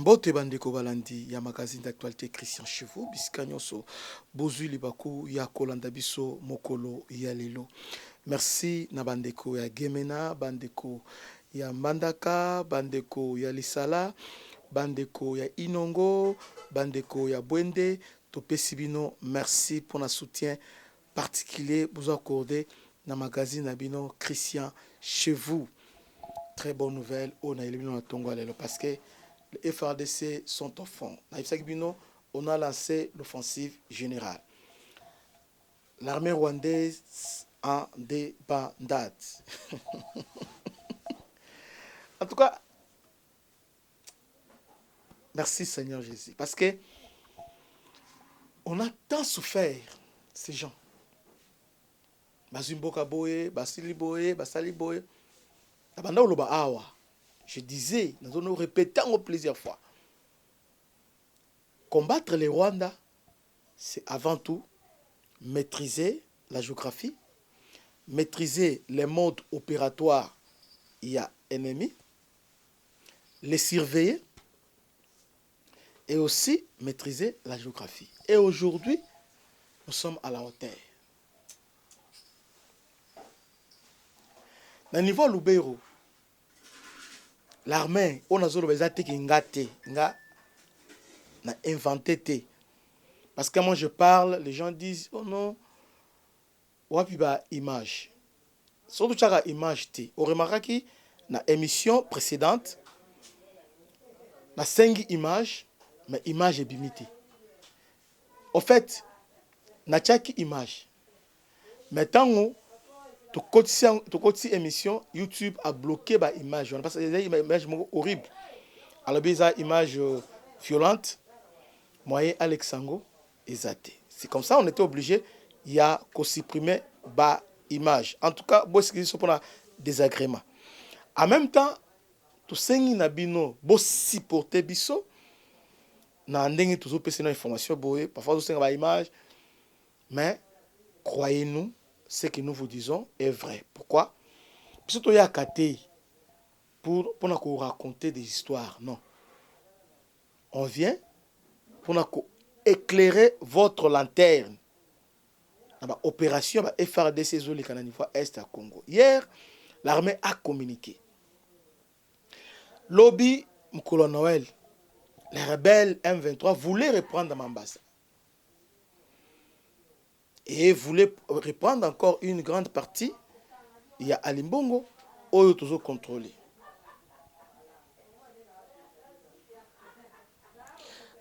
Mbote bandeko balandi ya magazine d'actualité Christian Chevaux bisika nyonso bozwi libaku ya kolanda biso mokolo ya lelo. Merci na bandeko ya Gemena, bandeko ya Mbandaka, bandeko ya Lisala, bandeko ya Inongo, bandeko ya Bwende, topesi bino merci pour le soutien particulier vous accordé na magazine na bino Christian Chevaux. Très bonne nouvelle on a éliminé Tongo lelo parce que les FRDC sont au fond. On a lancé l'offensive générale. L'armée rwandaise en débandade. En tout cas, merci Seigneur Jésus. Parce que on a tant souffert, ces gens. Bazimboka boye, basili boye, basali boye. Abanda oloba awa. Je disais, nous allons répéter plusieurs fois. Combattre les Rwandais, c'est avant tout maîtriser la géographie, maîtriser les modes opératoires il y a ennemis, les surveiller et aussi maîtriser la géographie. Et aujourd'hui, nous sommes à la hauteur. Au niveau Lubero, l'armée, on a inventé. Parce que moi je parle, les gens disent oh non, wapi ba image. Surtout chaque image té. On remarque que na émission précédente, na 5 images, mais image est bimitée. En fait, na chaque image. Maintenant, tu continues émission, YouTube a bloqué ba image. Parce que les images horribles. Alors des images violentes, moyen Alexango et Zate. C'est comme ça on était obligé, il y a qu'à supprimer ba image. En tout cas, bon c'est pour un désagrément. En même temps, tout sengi na bino bo supporter biso na ndenge toujours passer nos informations boye, parfois tout sengi ba image, mais croyez-nous, ce que nous vous disons est vrai. Pourquoi? Parce que il y a katé pour nous raconter des histoires, non. On vient pour nous éclairer votre lanterne. Opération FRDC Zoli niveau Est à Congo. Hier, l'armée a communiqué. Lobby Mkolo Noël, les rebelles M23 voulaient reprendre Mambasa. Et voulaient reprendre encore une grande partie. Il y a Alimbongo, où ils sont contrôlés.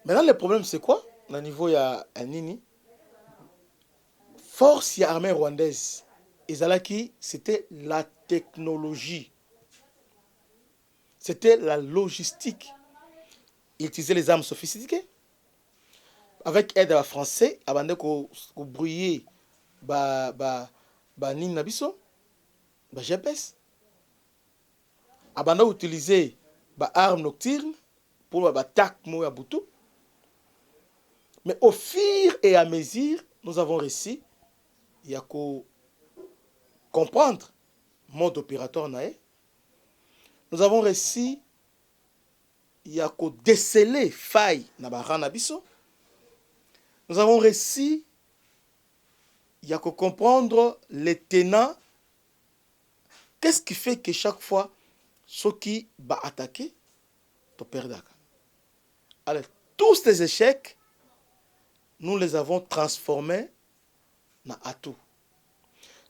Maintenant, le problème, c'est quoi? Au niveau, il y a Nini. Force, il y a l'armée rwandaise. Et c'était la technologie. C'était la logistique. Ils utilisaient les armes sophistiquées. Avec aide à Français, avant de brouiller Nini Nabiso, GPS. Avant d'utiliser armes nocturnes pour attaquer Moya Boutou. Mais au fur et à mesure, nous avons réussi à comprendre le mode opératoire. Nous avons réussi à déceler faille na barana biso. Nous avons réussi à comprendre les tenants. Qu'est-ce qui fait que chaque fois, ceux qui va attaquer, tu perds. Alors, tous ces échecs, nous les avons transformés en atouts.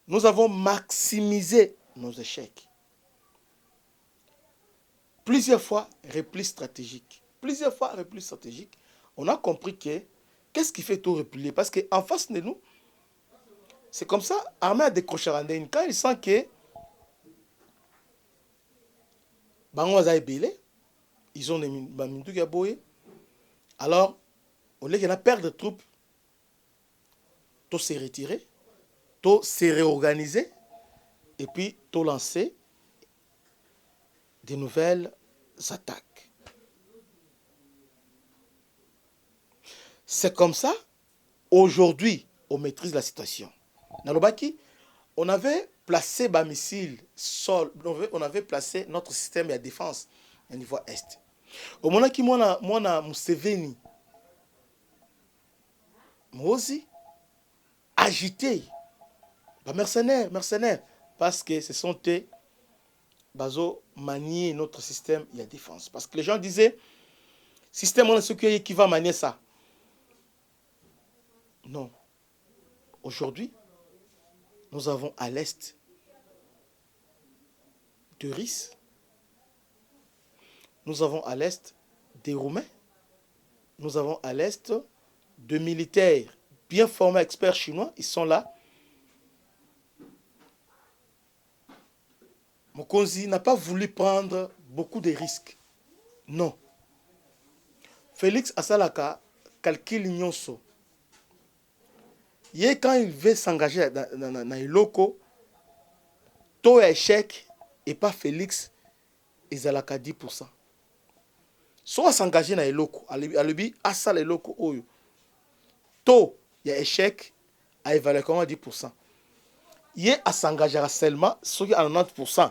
Nous avons maximisé nos échecs. Plusieurs fois, repli stratégique. On a compris que qu'est-ce qui fait tout replier? Parce qu'en face de nous, c'est comme ça, l'armée a décroché Randine. Quand ils sentent que ils ont des minutes à boyer. Alors, au lieu de perdre de troupes, tout s'est retiré, tout s'est réorganisé, et puis tout lancé de nouvelles attaques. C'est comme ça, aujourd'hui, on maîtrise la situation. Dans le Baki, on avait placé des missiles sol, on avait placé notre système de défense au niveau Est. omonaki mwana Museveni mozi agité mercenaires parce que ce sont eux bazo manier notre système de défense, parce que les gens disaient système on a ce qui va manier ça. Non, aujourd'hui nous avons à l'est de Russes, nous avons à l'est des Roumains, nous avons à l'est de militaires bien formés, experts chinois, ils sont là. Mokonzi n'a pas voulu prendre beaucoup de risques. Non. Félix Asalaka calcule nyonso. Quand il veut s'engager dans les locaux, taux échec et pas Félix Asalaka 10%. Soit s'engager dans les locaux, alibi asa les locaux oyo. Taux il y a échec à évaluer comment 10%. Il a s'engager seulement sur 90%.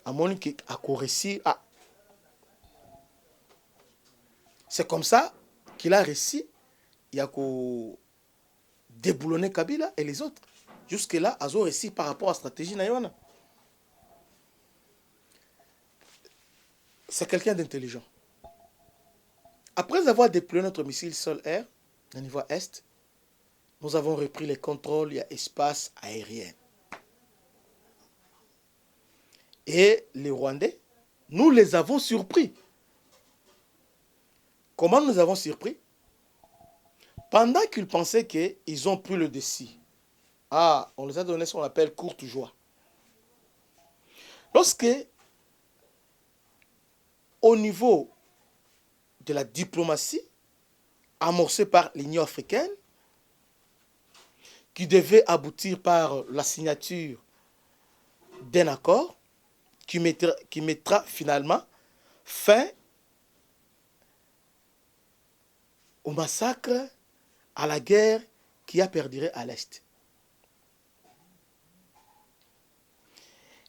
À mon qui a réussi à. C'est comme ça qu'il a réussi. Il a déboulonné Kabila et les autres. Jusque-là, ils ont réussi par rapport à la stratégie naïwana. C'est quelqu'un d'intelligent. Après avoir déployé notre missile sol-air au niveau est, nous avons repris les contrôles de l'espace aérien. Et les Rwandais, nous les avons surpris. Comment nous avons surpris? Pendant qu'ils pensaient qu'ils ont pris le dessus. Ah, on les a donné ce qu'on appelle courte joie. Lorsque, au niveau de la diplomatie, amorcée par l'Union africaine, qui devait aboutir par la signature d'un accord qui mettra finalement fin au massacre, à la guerre qui a perduré à l'Est.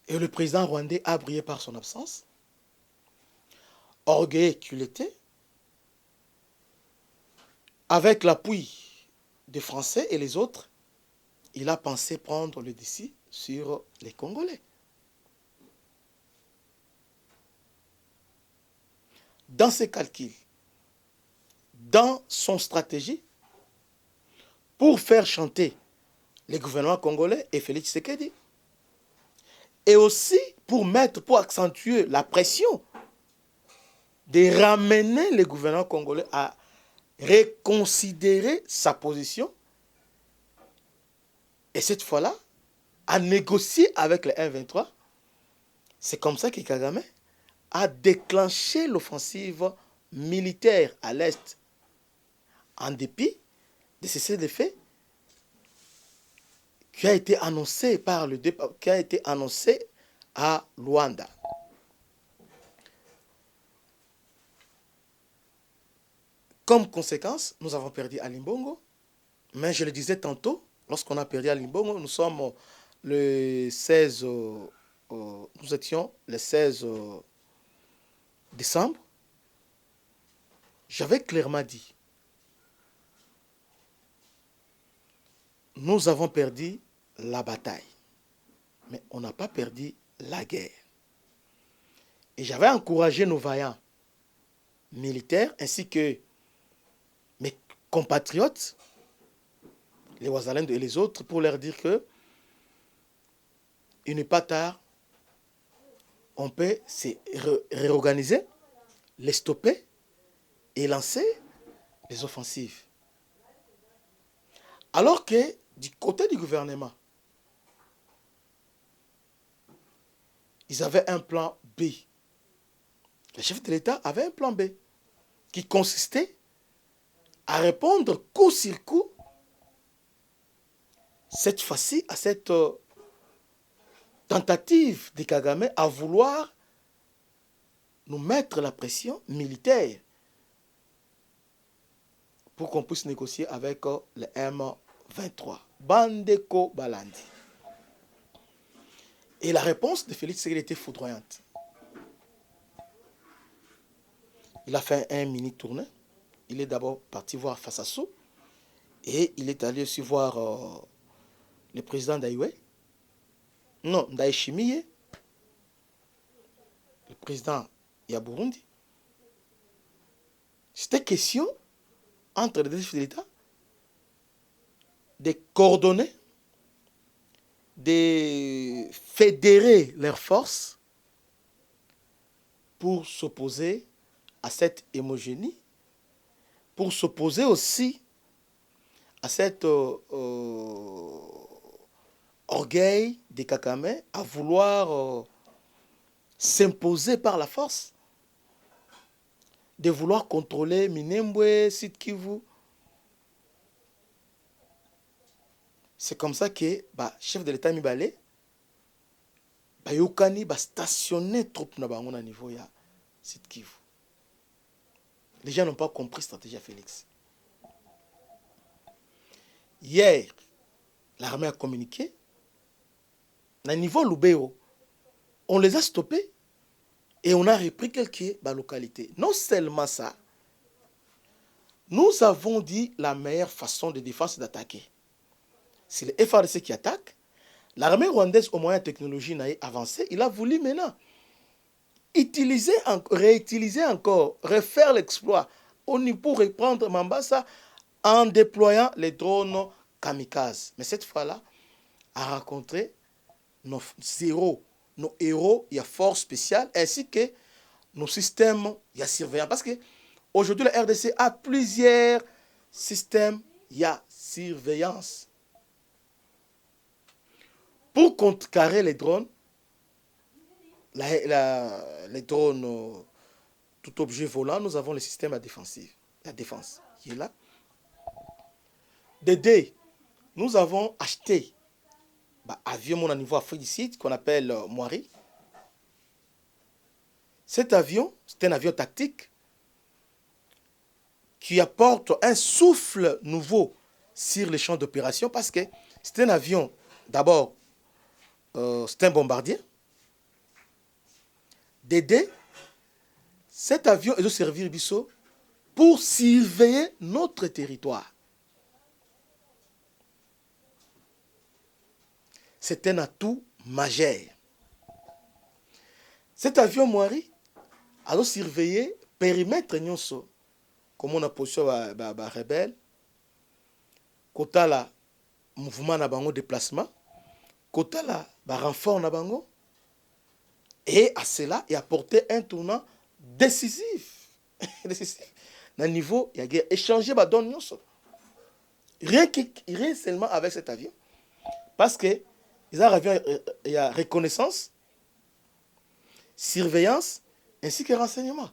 Et le président rwandais a brillé par son absence. Orgueilleux qu'il était, avec l'appui des Français et les autres, il a pensé prendre le dessus sur les Congolais. Dans ses calculs, dans son stratégie, pour faire chanter les gouvernements congolais et Félix Tshisekedi, et aussi pour accentuer la pression de ramener les gouvernements congolais à reconsidérer sa position, et cette fois-là, à négocier avec les M23. C'est comme ça que Kagame a déclenché l'offensive militaire à l'Est, en dépit de cessez-le-feu qui a été annoncé à Luanda. Comme conséquence, nous avons perdu à Limbongo, mais je le disais tantôt, lorsqu'on a perdu à Limbongo, nous sommes le 16, nous étions le 16 décembre. J'avais clairement dit, nous avons perdu la bataille, mais on n'a pas perdu la guerre. Et j'avais encouragé nos vaillants militaires ainsi que mes compatriotes, les Ouazalènes et les autres, pour leur dire que il n'est pas tard, on peut se réorganiser, les stopper et lancer les offensives. Alors que du côté du gouvernement, ils avaient un plan B. Le chef de l'État avait un plan B qui consistait à répondre coup sur coup, cette fois-ci, à cette tentative de Kagame à vouloir nous mettre la pression militaire pour qu'on puisse négocier avec le M23. Bandeko Balandi. Et la réponse de Félix Tshisekedi était foudroyante. Il a fait un mini tournée. Il est d'abord parti voir Fassasso. Et il est allé aussi voir le président d'Aïwe. Non, d'Aïchimiye. Le président Yaburundi. C'était question, entre les deux chefs de l'État, de coordonner, de fédérer leurs forces pour s'opposer à cette hémogénie, pour s'opposer aussi à cet orgueil des Kakamais à vouloir s'imposer par la force, de vouloir contrôler Minembwe, Sud Kivu. C'est comme ça que chef de l'État Mibale Yokani stationner trop na bango na niveau ya Sud Kivu. Les gens n'ont pas compris la stratégie à Félix. Hier, l'armée a communiqué. À niveau Lubero, on les a stoppés et on a repris quelques localités. Non seulement ça, nous avons dit la meilleure façon de défense c'est d'attaquer. C'est le FARDC qui attaque. L'armée rwandaise, au moyen de technologie avancée, il a voulu maintenant réutiliser encore, refaire l'exploit pour reprendre Mambasa en déployant les drones kamikazes. Mais cette fois-là, a rencontré nos héros, il y a force spéciale, ainsi que nos systèmes, il y a surveillance. Parce que aujourd'hui, la RDC a plusieurs systèmes, il y a surveillance. Pour contrecarrer les drones, les drones, tout objet volant, nous avons le système à défensive, la défense qui est là. Dédé, nous avons acheté un avion à niveau africain qu'on appelle Moiri. Cet avion, c'est un avion tactique qui apporte un souffle nouveau sur les champs d'opération parce que c'est un avion, d'abord, c'est un bombardier. Dédé, cet avion est de servir Bissot pour surveiller notre territoire. C'est un atout majeur. Cet avion Moiri a surveillé le périmètre nyonso, comme on a posé les rebelles, côté la mouvement na bango déplacement, côté la renfort na bango, et à cela il a apporté un tournant décisif. Na niveau il y a échangé ba don nyonso. Rien seulement avec cet avion, parce que il y a reconnaissance, surveillance, ainsi que renseignement.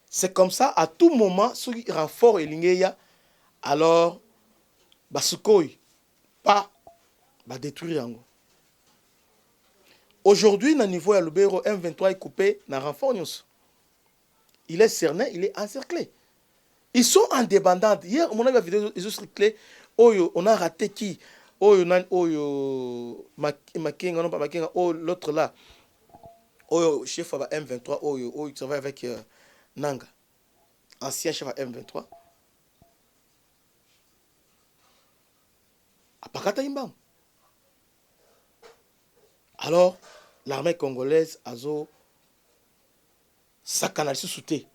C'est comme ça, à tout moment, ce qui renfort et l'ingéya, alors, Sukhoi, pas détruire. Aujourd'hui, au niveau de Lubero, M23 est coupé dans le renfort. Il est cerné, il est encerclé. Ils sont en débandade. Hier, on a vu la vidéo, ils ont cyclé. On a raté qui? L'autre là, chef de M23, il travaille avec Nanga, ancien chef de M23. Alors, l'armée congolaise a sa canal sous-souté.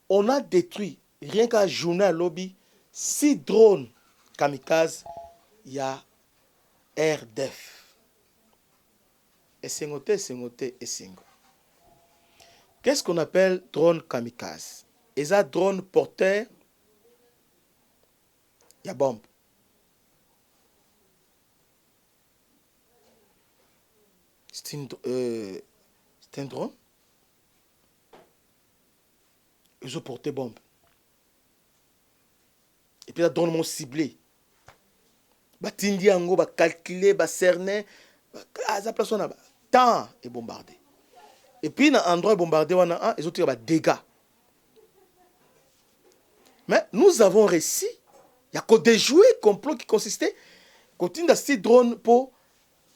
On a détruit, rien qu'à journée à lobby, 6 drones kamikazes. Il y a RDF. Et Sengote. Qu'est-ce qu'on appelle drone kamikaze? Et ça, drone porteur, il y a bombe. C'est un drone. Ils ont porté bombe. Et puis, la drone m'ont ciblé. Batindi ango, calculer, cerner, ça place on a temps et bombardé. Et puis dans endroit bombardé on a ils ont tiré des dégâts. Mais nous avons réussi. Il y a que des jouets complot qui consistaient continuer d'assister drone pour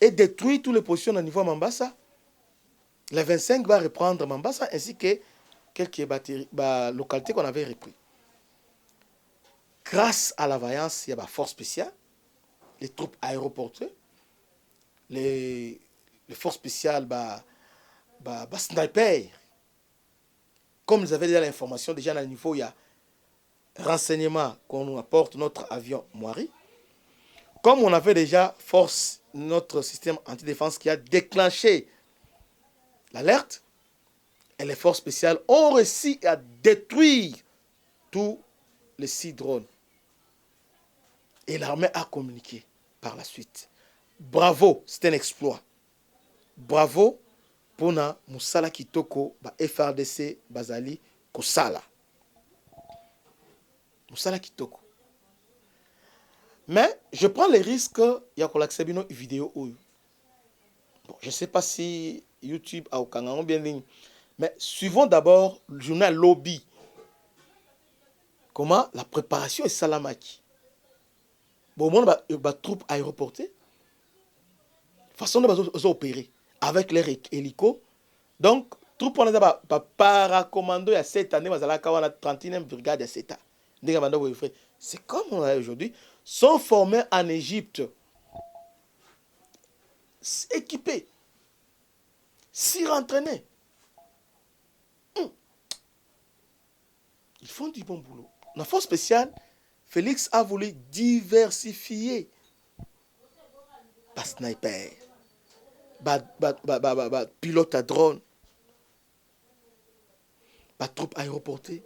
et détruire toutes les positions au niveau de Mambasa. Le 25 va reprendre Mambasa ainsi que quelques localités qu'on avait repris. Grâce à la vaillance, il y a la force spéciale, les troupes aéroportées, les forces spéciales, sniper. Comme ils avaient déjà l'information, déjà à un niveau, il y a renseignement qu'on nous apporte notre avion Moiri. Comme on avait déjà force, notre système antidéfense qui a déclenché l'alerte, et les forces spéciales ont réussi à détruire tous les 6 drones. Et l'armée a communiqué par la suite. Bravo, c'est un exploit. Bravo pour na Musala Kitoko, FRDC, Bazali, Kosala. Musala Kitoko. Mais je prends les risques, il y a une vidéo. Bon, je ne sais pas si YouTube a aucun bien ligne. Mais suivons d'abord le journal Lobby. Comment la préparation est salamaki. Bon, on a des troupes aéroportées. Façon de opérer avec les hélicos. Donc, troupes on a paracommando il y a 7 années, on a la 31e brigade il y a 7 ans. C'est comme on a aujourd'hui. Sont formés en Égypte. Équipés. Surentraînés. Ils font du bon boulot. La force spéciale, Félix a voulu diversifier. Pas sniper, pilote à drone, pas troupe aéroportée,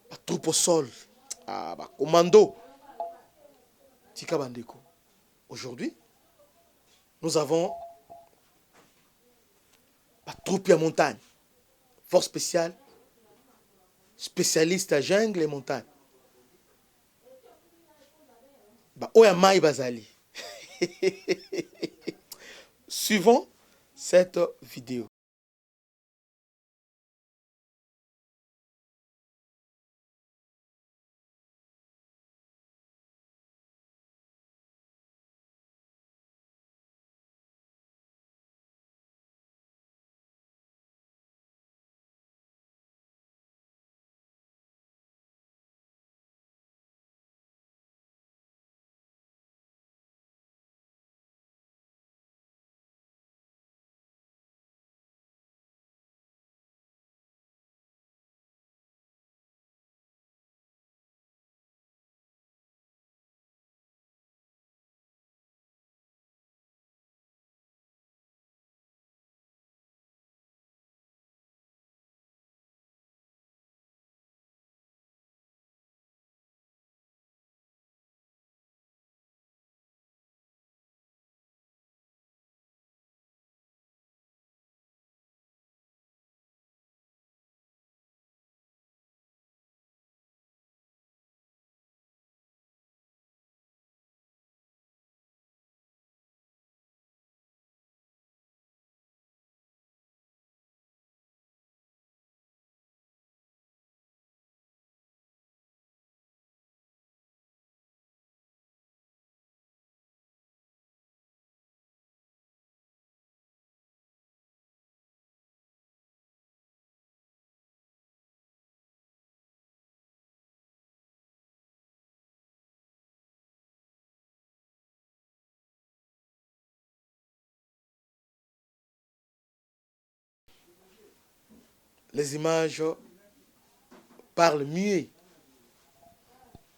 pas troupe au sol, commando. Tika Bandeko. Aujourd'hui, nous avons pas troupe à montagne, force spéciale, spécialiste à jungle et montagne. Oya Mai Bazali. Suivons cette vidéo. Les images parlent mieux.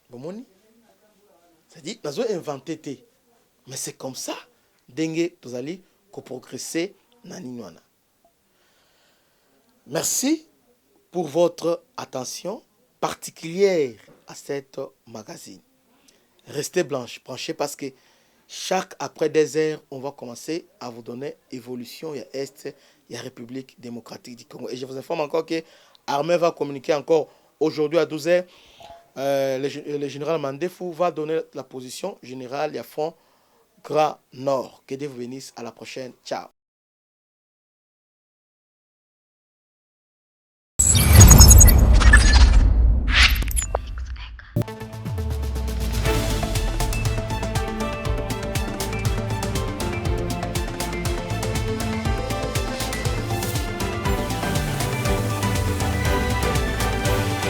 Bon, c'est-à-dire, nous avons inventé. Mais c'est comme ça. Dengue, vous allez progresser. Merci pour votre attention particulière à cette magazine. Restez branchés parce que chaque après des heures, on va commencer à vous donner évolution. Il y a Est, il y a République démocratique du Congo. Et je vous informe encore que l'armée va communiquer encore aujourd'hui à 12 heures. Le général Mandefou va donner la position générale. Il y a Front Grand Nord. Que Dieu vous bénisse. À la prochaine. Ciao.